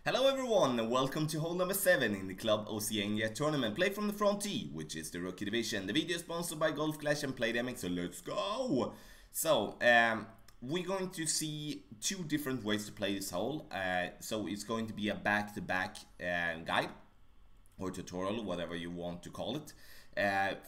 Hello everyone and welcome to hole number 7 in the Club Oasis tournament. Play from the front tee, which is the rookie division. The video is sponsored by Golf Clash and Playdemic, so let's go! So, we're going to see two different ways to play this hole. So it's going to be a back-to-back guide or tutorial, whatever you want to call it.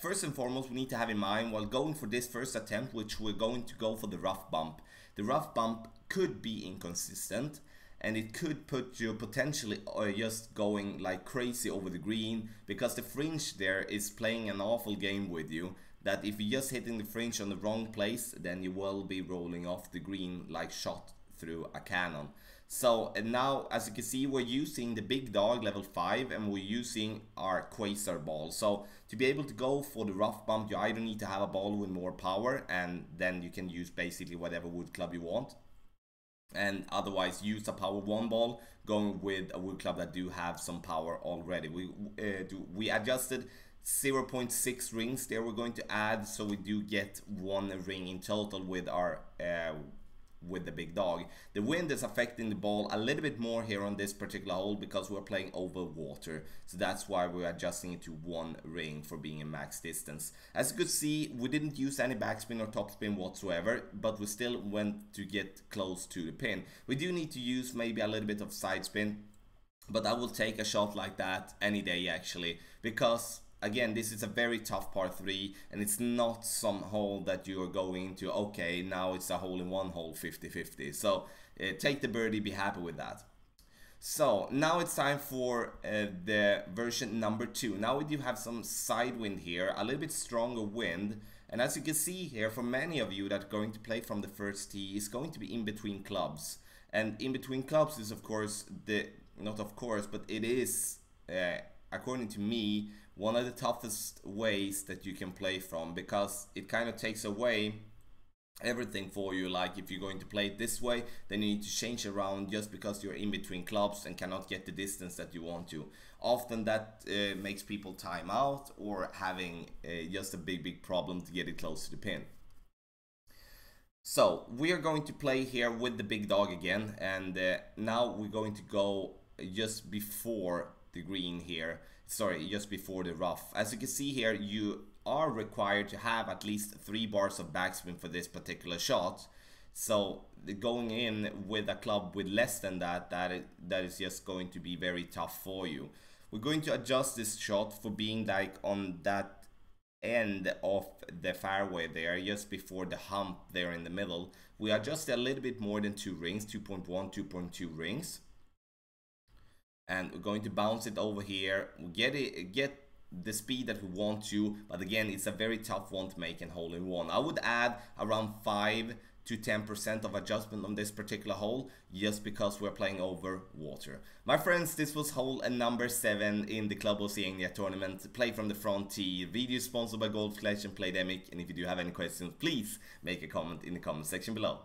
First and foremost, we need to have in mind while going for this first attempt, which we're going to go for the rough bump. The rough bump could be inconsistent, and it could put you potentially just going like crazy over the green, because the fringe there is playing an awful game with you, that if you're just hitting the fringe on the wrong place, then you will be rolling off the green like shot through a cannon. So now, as you can see, we're using the big dog level 5 and we're using our quasar ball. So to be able to go for the rough bump, you either need to have a ball with more power, and then you can use basically whatever wood club you want, and otherwise use a power 1 ball going with a wood club that do have some power already. We adjusted 0.6 rings there we're going to add, so we do get 1 ring in total with our with the big dog. The wind is affecting the ball a little bit more here on this particular hole because we're playing over water, so that's why we're adjusting it to 1 ring for being a max distance. As you could see, we didn't use any backspin or topspin whatsoever, but we still went to get close to the pin. We do need to use maybe a little bit of side spin, but I will take a shot like that any day actually, because again, this is a very tough par 3, and it's not some hole that you are going to, okay, now it's a hole in one hole 50-50. So take the birdie, be happy with that. So now it's time for the version number 2. Now we do have some side wind here, a little bit stronger wind, and as you can see here, for many of you that are going to play from the first tee, is going to be in between clubs. And in between clubs is, of course, not of course, but it is, according to me, one of the toughest ways that you can play from, because it kind of takes away everything for you. Like if you're going to play it this way, then you need to change around just because you're in between clubs and cannot get the distance that you want to. Often that makes people time out or having just a big problem to get it close to the pin. So we are going to play here with the big dog again, and now we're going to go just before the green here, sorry, just before the rough. As you can see here, you are required to have at least 3 bars of backspin for this particular shot. So going in with a club with less than that, that is just going to be very tough for you. We're going to adjust this shot for being like on that end of the fairway there, just before the hump there in the middle. We adjust a little bit more than 2 rings, 2.1, 2.2 rings. And we're going to bounce it over here. We get the speed that we want to, but again, it's a very tough one to make in hole in one. I would add around 5 to 10% of adjustment on this particular hole, just because we're playing over water. My friends, this was hole number 7 in the Club Oasis tournament. Play from the front tee. Video sponsored by Golf Clash and Playdemic. And if you do have any questions, please make a comment in the comment section below.